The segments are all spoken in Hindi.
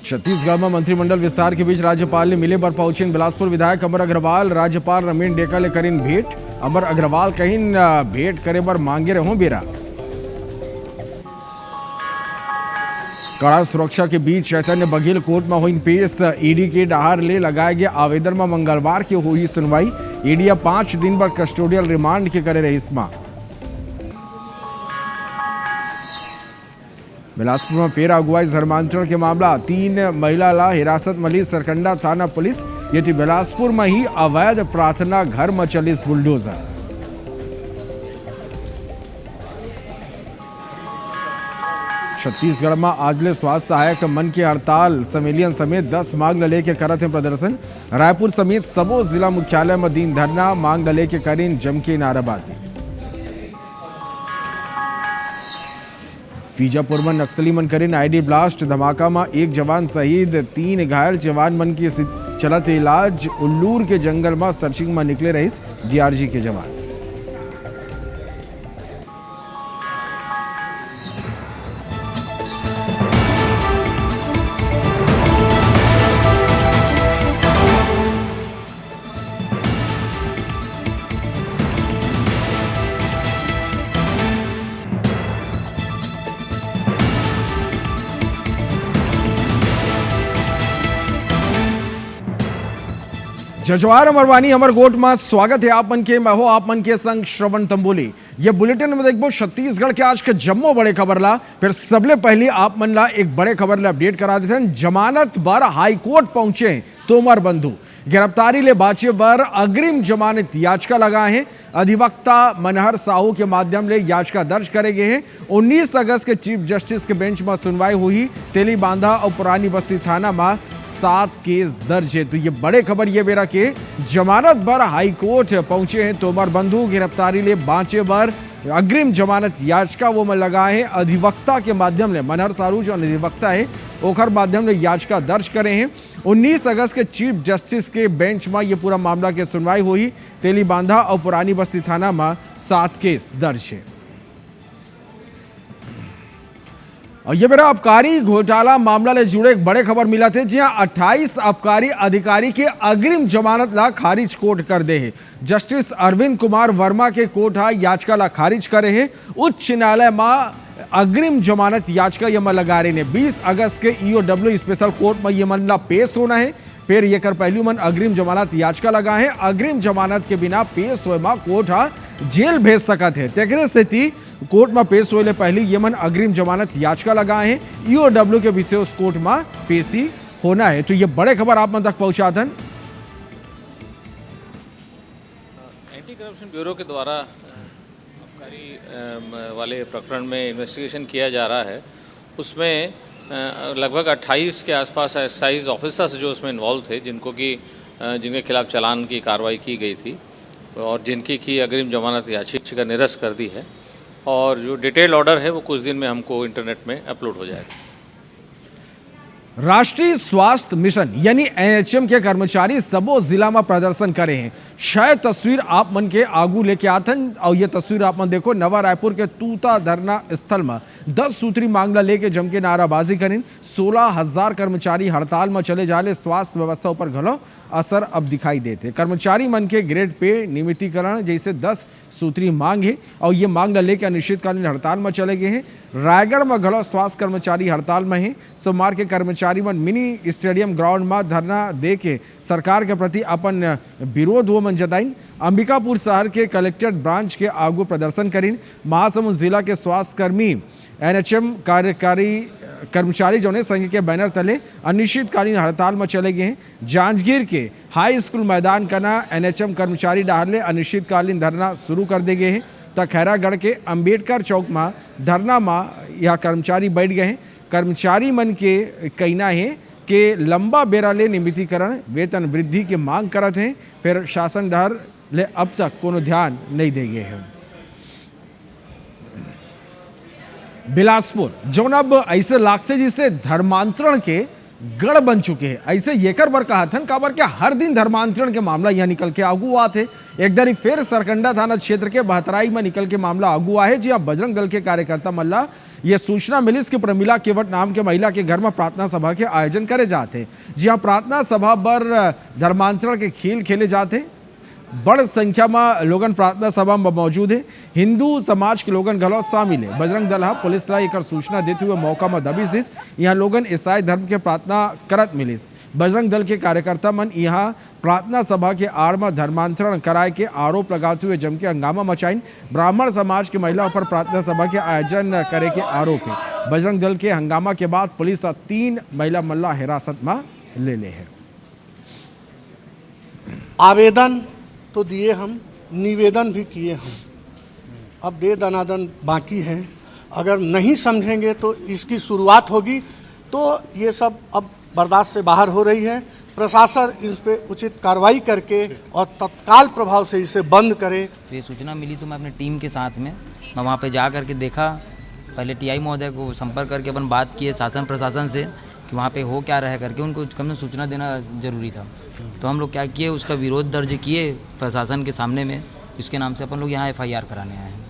छत्तीसगढ़ में मंत्रिमंडल विस्तार के बीच राज्यपाल ने मिले पर पहुंचे बिलासपुर विधायक अमर अग्रवाल। राज्यपाल रमीन डेका ले करीन भेंट। अमर अग्रवाल कहीं भेंट करे पर मांगे रहो बेरा। कड़ा सुरक्षा के बीच चैतन्य बघेल कोर्ट में हुई पेश। ईडी के डाहर ले लगाए गए आवेदन में मंगलवार की हुई सुनवाई। ईडी 5 दिन पर कस्टोडियल रिमांड के करे रही इसमें। बिलासपुर में पेड़ अगुवाई धर्मांतरण के मामला 3 महिला ला हिरासत में ली सरकंडा थाना पुलिस। ये थी बिलासपुर में ही अवैध प्रार्थना घर में चलिस बुलडोजर। छत्तीसगढ़ में आजले स्वास्थ्य सहायक मन की हड़ताल। संविलियन समेत 10 मांग लेके करत हैं प्रदर्शन। रायपुर समेत सबो जिला मुख्यालय में दिन धरना। मांग लेके करीन जम के नाराबाजी। बीजापुर में नक्सली मन करीन आईडी ब्लास्ट। धमाका में 1 जवान शहीद, 3 घायल। जवान मन की चलत इलाज। उल्लूर के जंगल में सर्चिंग में निकले रहीस डीआरजी के जवान। जजवार अमरवानी अमरगोट में स्वागत है आप मन के। मैं हो आप मन के संग श्रवण तंबोली। ये बुलेटिन में देखो छत्तीसगढ़ के आज के जम्मो बड़े खबर ला। फिर सबले पहले आप मन ला एक बड़े खबर ला अपडेट करा देते हैं। जमानत बर हाईकोर्ट पहुंचे तोमर बंधु। गिरफ्तारी ले बाचे बर अग्रिम जमानत याचिका लगाए हैं। अधिवक्ता मनहर साहू के माध्यम ले याचिका दर्ज करे गए हैं। 19 अगस्त के चीफ जस्टिस के बेंच में सुनवाई हुई। तेली बांधा और पुरानी बस्ती थाना में 7 केस दर्ज है। तो ये बड़े खबर ये बेरा के जमानत बर हाईकोर्ट पहुंचे हैं तोमर बंधु। गिरफ्तारी ले बांचे बर अग्रिम जमानत याचिका वो में लगाए हैं। अधिवक्ता के माध्यम ले मनहर सारू जो अधिवक्ता है ओखर माध्यम ले याचिका दर्ज करे हैं। 19 अगस्त के चीफ जस्टिस के बेंच में ये पूरा मामला की सुनवाई हुई। तेली बांधा और पुरानी बस्ती थाना में 7 केस दर्ज है। और ये मेरा आबकारी घोटाला मामला ले जुड़े एक बड़े खबर मिला थे। जी हाँ, 28 आबकारी अधिकारी के अग्रिम जमानत ला खारिज कोर्ट कर दे है। जस्टिस अरविंद कुमार वर्मा के कोर्ट हा याचिका ला खारिज करे है। उच्च न्यायालय में अग्रिम जमानत याचिका ये लगा रहे ने 20 अगस्त के ईओडब्ल्यू स्पेशल कोर्ट में ये मामला पेश होना है। फिर ये कर पहलू मन अग्रिम जमानत याचिका लगा है। अग्रिम जमानत के बिना पेश होए मा कोर्ट हा जेल भेज सकत है। तेकरे सेती कोर्ट में पेश होने पहले ये मन अग्रिम जमानत याचिका लगाए हैं। ईओडब्ल्यू के विशेष कोर्ट में पेशी होना है। तो ये बड़े खबर आप मन तक पहुंचा दें। एंटी करप्शन ब्यूरो के द्वारा आबकारी वाले प्रकरण में इन्वेस्टिगेशन किया जा रहा है। उसमें लगभग 28 के आसपास एक्साइज ऑफिसर्स जो उसमें इन्वॉल्व थे, जिनके खिलाफ चालान की कार्रवाई की गई थी और जिनकी की अग्रिम जमानत याचिका निरस्त कर दी है। और जो डिटेल ऑर्डर है वो कुछ दिन में हमको इंटरनेट में अपलोड हो जाएगा। राष्ट्रीय स्वास्थ्य मिशन यानी एनएचएम के कर्मचारी सबो जिला में प्रदर्शन करे हैं। शायद तस्वीर आप मन के आगू लेके आते हैं। और ये तस्वीर आप मन देखो नवा रायपुर के तूता धरना स्थल में 10 सूत्री मांगला लेके जम के नाराबाजी करें। 16,000 कर्मचारी हड़ताल में चले जाले। स्वास्थ्य व्यवस्था पर घलो असर अब दिखाई देते। कर्मचारी मन के ग्रेड पे नियमितीकरण जैसे 10 सूत्री मांग है। और ये मांग लेके अनिश्चितकालीन हड़ताल में चले गए हैं। रायगढ़ में घलो स्वास्थ्य कर्मचारी हड़ताल में है। सोमवार के कर्मचारी मन मिनी स्टेडियम ग्राउंड में धरना दे के सरकार के प्रति अपन विरोध वो मन जताइन। अंबिकापुर शहर के कलेक्ट्रेट ब्रांच के आगू प्रदर्शन करीन। महासमुंद जिला के स्वास्थ्य कर्मी एनएचएम कार्यकारी कर्मचारी जो ने संघ के बैनर तले अनिश्चितकालीन हड़ताल में चले गए हैं। जांजगीर के हाई स्कूल मैदान का ना एनएचएम कर्मचारी डाहरले अनिश्चितकालीन धरना शुरू कर दे गए हैं। तक खैरागढ़ के अंबेडकर चौक में धरना में यह कर्मचारी बैठ गए हैं। कर्मचारी मन के कहना है कि लंबा बेरा ले नियमितीकरण वेतन वृद्धि की मांग करत हैं। फिर शासन डर ले अब तक कोनो ध्यान नहीं दे गए हैं। बिलासपुर जौन अब ऐसे लागते जिसे धर्मांतरण के गढ़ बन चुके हैं। ऐसे येकर बर कहा था काबर के हर दिन धर्मांतरण के मामला यहाँ निकल के आगू आते। एक दरी फिर सरकंडा थाना क्षेत्र के बहतराई में निकल के मामला आगू आए, जी बजरंग दल के कार्यकर्ता मल्ला ये सूचना मिली कि प्रमिला केवट नाम के महिला के घर में प्रार्थना सभा के आयोजन करे जाते। जी हाँ, प्रार्थना सभा पर धर्मांतरण के खेल खेले जाते। बड़ संख्या में लोगन प्रार्थना सभा में मौजूद है। हिंदू समाज के लोगन घलो शामिल है। बजरंग दल पुलिस ला एक सूचना देते हुए मौका में दबिश दी। यहाँ लोगन ईसाई धर्म के प्रार्थना करत मिलिस। बजरंग दल के कार्यकर्ता मन यहाँ प्रार्थना सभा के आड़ में धर्मांतरण कराए के आरोप लगाते हुए जम के हंगामा मचाइन। ब्राह्मण समाज की महिलाओं पर प्रार्थना सभा के आयोजन करे के आरोप है। बजरंग दल के हंगामा के बाद पुलिस 3 महिला मल्ला हिरासत में ले ले है। आवेदन तो दिए हम, निवेदन भी किए हम, अब दे दनादन बाकी है। अगर नहीं समझेंगे तो इसकी शुरुआत होगी। तो ये सब अब बर्दाश्त से बाहर हो रही है। प्रशासन इस पे उचित कार्रवाई करके और तत्काल प्रभाव से इसे बंद करे। तो ये सूचना मिली तो मैं अपने टीम के साथ में मैं वहाँ पे जा करके देखा। पहले टीआई महोदय को संपर्क करके अपन बात किए शासन प्रशासन से कि वहाँ पे हो क्या रहा करके, उनको कम से सूचना देना जरूरी था। तो हम लोग क्या किए, उसका विरोध दर्ज किए प्रशासन के सामने में। इसके नाम से अपन लोग यहाँ FIR कराने आए हैं।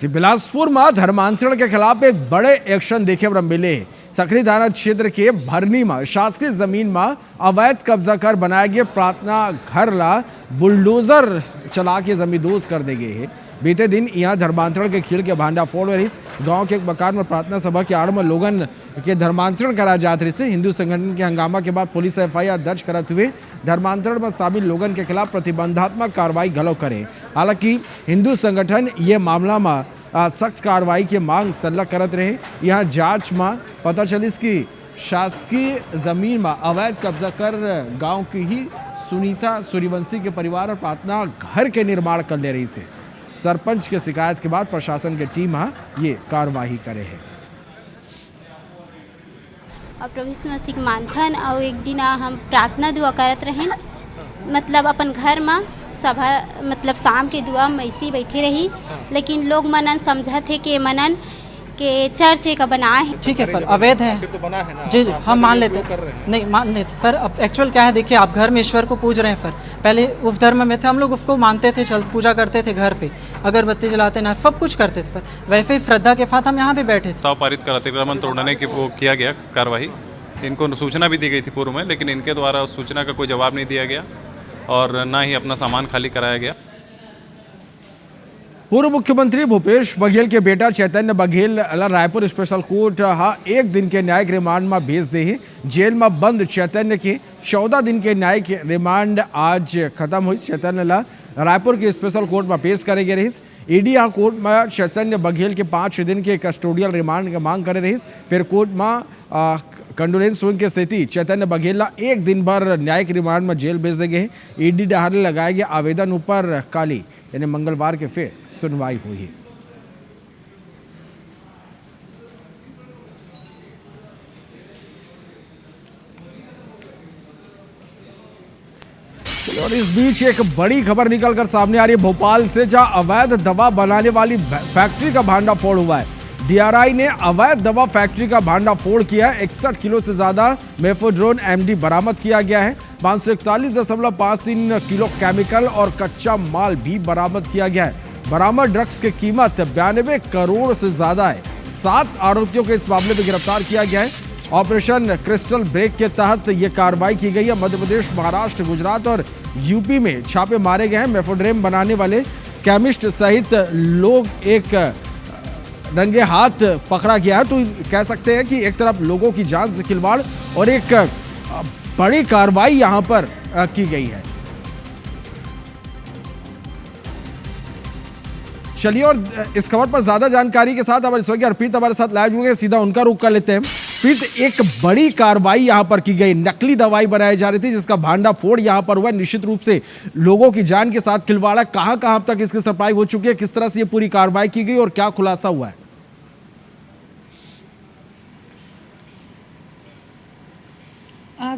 बिलासपुर में धर्मांतरण के खिलाफ एक बड़े एक्शन देखे मिले। सकरी थाना क्षेत्र के भरनी में शासकीय जमीन में अवैध कब्जा कर बनाए गए प्रार्थना घर ला बुलडोजर चला के जमींदोज कर दे गए है। बीते दिन यहाँ धर्मांतरण के खेल के भांडा फोड़ रही। गांव के एक मकान में प्रार्थना सभा के आड़ में लोगन के धर्मांतरण करा जाते रही। हिंदू संगठन के हंगामा के बाद पुलिस FIR दर्ज करते हुए धर्मांतरण में शामिल लोगन के खिलाफ प्रतिबंधात्मक कार्रवाई घलो करे। हालांकि हिंदू संगठन ये मामला में सख्त कार्रवाई की मांग सल्ला करत रहे। यहाँ जांच में पता चलिस कि शासकीय जमीन में अवैध कब्जा कर गाँव की ही सुनीता सूर्यवंशी के परिवार और प्रार्थना घर के निर्माण कर ले रही से। सरपंच के शिकायत के बाद प्रशासन की टीम ये कार्रवाई करे है। और प्रभु यीशु मसीह के मानथन और एक दिन हम प्रार्थना दुआ करत रहे, मतलब अपन घर में सभा मतलब शाम के दुआ में ऐसे बैठी रही। लेकिन लोग मनन समझत है कि मनन के चर्च का बना है। ठीक है सर, अवैध है तो बना है ना? जी हम मान लेते हैं, नहीं मान लेते सर। अब एक्चुअल क्या है, देखिए आप घर में ईश्वर को पूज रहे हैं सर। पहले उस धर्म में थे हम लोग, उसको मानते थे, चल पूजा करते थे, घर पे अगरबत्ती जलाते ना सब कुछ करते थे सर। वैसे ही श्रद्धा के साथ हम यहाँ पे बैठे थे। प्रस्ताव पारित कर अतिक्रमण तोड़ने की वो किया गया कार्रवाई। इनको सूचना भी दी गई थी पूर्व में, लेकिन इनके द्वारा उस सूचना का कोई जवाब नहीं दिया गया और ना ही अपना सामान खाली कराया गया। पूर्व मुख्यमंत्री भूपेश बघेल के बेटा चैतन्य बघेल रायपुर स्पेशल कोर्ट एक दिन के न्यायिक रिमांड में भेज दे है। जेल में बंद चैतन्य के 14 दिन के न्यायिक रिमांड आज खत्म हुई। चैतन्य ला रायपुर के स्पेशल कोर्ट में पेश करे गए रही। ईडी कोर्ट में चैतन्य बघेल के 5 दिन के कस्टोडियल रिमांड की मांग करे रही। फिर कोर्ट में कंडोलेंस होने की स्थिति चैतन्य बघेल ला 1 दिन भर न्यायिक रिमांड में जेल भेज दे गए। ईडी डहार लगाए गए आवेदन ऊपर काली यानी मंगलवार के फिर सुनवाई हुई है। और इस बीच एक बड़ी खबर निकलकर सामने आ रही है भोपाल से, जहां अवैध दवा बनाने वाली फैक्ट्री का भांडाफोड़ हुआ है। DRI ने अवैध दवा फैक्ट्री का भांडाफोड़ किया है। 61 किलो से ज्यादा मेफोड्रोन MD बरामद किया गया है। 541.53 किलो केमिकल और कच्चा माल भी बरामद किया गया है। बरामद ड्रग्स की कीमत 92 करोड़ से ज्यादा है। 7 आरोपियों को इस मामले में गिरफ्तार किया गया है। ऑपरेशन क्रिस्टल ब्रेक के तहत यह कार्रवाई की गई है। मध्य प्रदेश, महाराष्ट्र, गुजरात और यूपी में छापे मारे गए हैं। मेफोड्रेम बनाने वाले केमिस्ट सहित लोग एक रंगे हाथ पकड़ा गया है। तो कह सकते हैं कि एक तरफ लोगों की जान से खिलवाड़ और एक बड़ी कार्रवाई यहां पर की गई है। चलिए और इस खबर पर ज्यादा जानकारी के साथ हमारे सहयोगी अर्पित हमारे साथ लाइव जुड़े, सीधा उनका रुख कर लेते हैं। फिर एक बड़ी कार्रवाई यहां पर की गई। नकली दवाई बनाई जा रही थी जिसका भांडाफोड़ यहां पर हुआ। निश्चित रूप से लोगों की जान के साथ खिलवाड़ा। कहां कहां तक इसकी सप्लाई हो चुकी है, किस तरह से ये पूरी कार्रवाई की गई और क्या खुलासा हुआ है?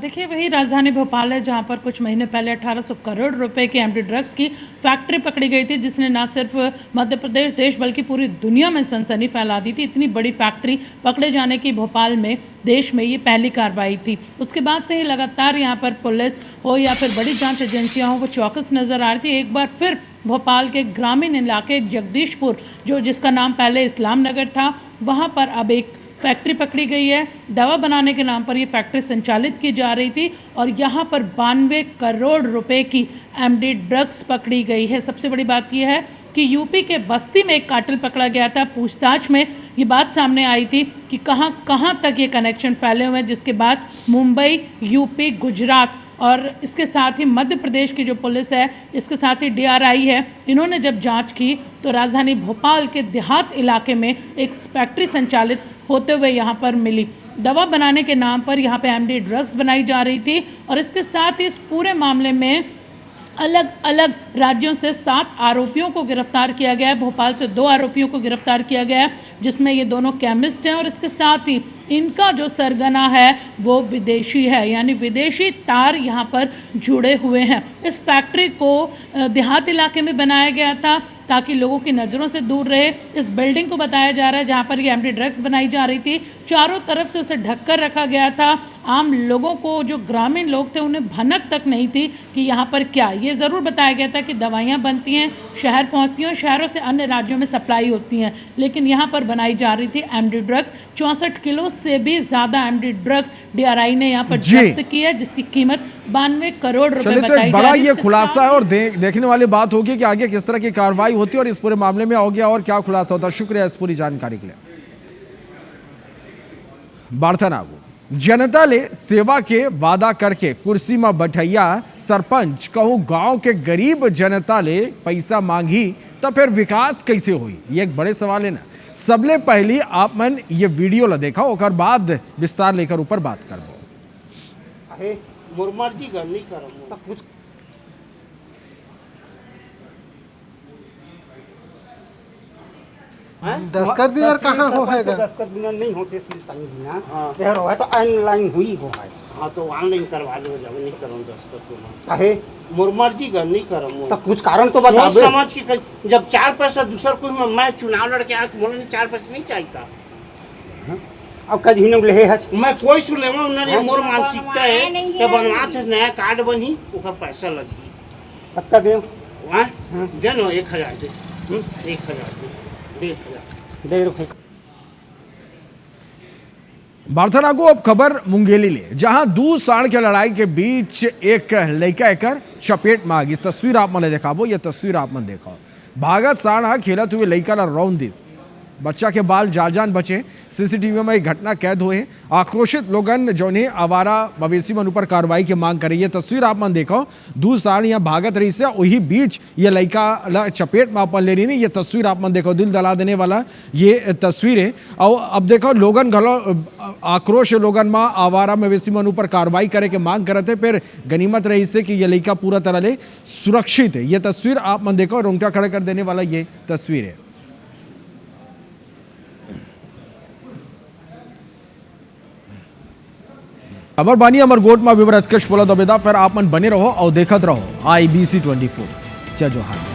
देखिए वही राजधानी भोपाल है जहां पर कुछ महीने पहले 1800 करोड़ रुपए की एमडी ड्रग्स की फैक्ट्री पकड़ी गई थी, जिसने न सिर्फ मध्य प्रदेश देश बल्कि पूरी दुनिया में सनसनी फैला दी थी। इतनी बड़ी फैक्ट्री पकड़े जाने की भोपाल में देश में ये पहली कार्रवाई थी। उसके बाद से ही लगातार यहाँ पर पुलिस हो या फिर बड़ी जाँच एजेंसियाँ हो वो चौकस नज़र आ रही थी। एक बार फिर भोपाल के ग्रामीण इलाके जगदीशपुर जिसका नाम पहले इस्लाम नगर था, वहाँ पर अब एक फैक्ट्री पकड़ी गई है। दवा बनाने के नाम पर ये फैक्ट्री संचालित की जा रही थी और यहाँ पर 92 करोड़ रुपए की एमडी ड्रग्स पकड़ी गई है। सबसे बड़ी बात यह है कि यूपी के बस्ती में एक कार्टेल पकड़ा गया था। पूछताछ में ये बात सामने आई थी कि कहाँ कहाँ तक ये कनेक्शन फैले हुए हैं, जिसके बाद मुंबई, यूपी, गुजरात और इसके साथ ही मध्य प्रदेश की जो पुलिस है, इसके साथ ही डीआरआई है, इन्होंने जब जांच की तो राजधानी भोपाल के देहात इलाके में एक फैक्ट्री संचालित होते हुए यहाँ पर मिली। दवा बनाने के नाम पर यहाँ पे एमडी ड्रग्स बनाई जा रही थी और इसके साथ ही इस पूरे मामले में अलग अलग राज्यों से 7 आरोपियों को गिरफ्तार किया गया है। भोपाल से 2 आरोपियों को गिरफ्तार किया गया है, जिसमें ये दोनों केमिस्ट हैं और इसके साथ ही इनका जो सरगना है वो विदेशी है, यानी विदेशी तार यहाँ पर जुड़े हुए हैं। इस फैक्ट्री को देहात इलाके में बनाया गया था ताकि लोगों की नज़रों से दूर रहे। इस बिल्डिंग को बताया जा रहा है जहाँ पर ये एमडी ड्रग्स बनाई जा रही थी, चारों तरफ से उसे ढककर रखा गया था। आम लोगों को, जो ग्रामीण लोग थे, उन्हें भनक तक नहीं थी कि यहाँ पर क्या। ये ज़रूर बताया गया था कि दवाइयाँ बनती हैं, शहर पहुँचती हैं, शहरों से अन्य राज्यों में सप्लाई होती हैं, लेकिन यहाँ पर बनाई जा रही थी एमडी ड्रग्स। 64 किलो से भी ज़्यादा एमडी ड्रग्स डीआरआई ने यहाँ पर जब्त की है, जिसकी कीमत 92 करोड़ रुपए बताई जा बड़ा रही है। ये खुलासा है और देखने वाली बात होगी कि आगे किस तरह की कार्रवाई होती है और इस पूरे मामले में हो गया और क्या खुलासा होता है। शुक्रिया इस पूरी जानकारी के लिए। बार्था नागू जनता ले सेवा के वादा करके कुर्सी में बैठैया सरपंच कहूँ गांव के गरीब जनता ले पैसा मांगी तो फिर विकास कैसे हुई, ये एक बड़े सवाल है ना। सबले पहली आप मन ये वीडियो ला देखा, और बाद विस्तार लेकर ऊपर बात करबो। मुरमर जी गलनी करो कुछ दस्खत भी यार कहाँ हो है दस्खत बिना नहीं होते बिना यार हो है तो ऑनलाइन हुई हो है। हाँ तो ऑनलाइन करवा लो, जब नहीं करो दस्खत तो काहे मुरमर जी गलनी करो तो कुछ कारण तो बता दो। समझ के जब 4 पैसा दूसरा कोई मैं चुनाव लड़के आया तो बोले 4 पैसा नहीं चाहिए। अब कभी न ले है मैं कोई सुन ले मोर मानसिकता है कि बनवा से नया कार्ड बनी ओका पैसा लगी पत्ता दे दे नो 1000 दे 1000 दे रुपए। बार्थना को अब खबर मुंगेली ले, जहां 2 साढ़ के लड़ाई के बीच एक लड़का एकर चपेट में आ गई। तस्वीर आप मैंने दिखाबो, ये तस्वीर आप मन देखो। भागत साढ़ खेलत हुए लड़का ला रौंद दिस, बच्चा के बाल जान बचे। सीसीटीवी में एक घटना कैद हुए। आक्रोशित लोगन जो ने आवारा मवेशी मन ऊपर कार्रवाई की मांग करी। ये तस्वीर आप मन देखो, 2 साढ़ यहाँ भागत रही से वही बीच ये लड़का चपेट में अपन ले रही नहीं। ये तस्वीर आप मन देखो, दिल दला देने वाला ये तस्वीर है। और अब देखो लोगन घलो आक्रोश लोगन में आवारा मवेशी मन ऊपर कार्रवाई करे के मांग करते, फिर गनीमत रही से कि ये लड़का पूरा तरह ले सुरक्षित है। ये तस्वीर आप मन देखो, रोंगटा खड़ा कर देने वाला ये तस्वीर है। खबर बानी अमर गोट में विवर उत्कृष्ट बोला दबेदा, फिर आप मन बने रहो और देखत रहो IBC 24। जय जोहार।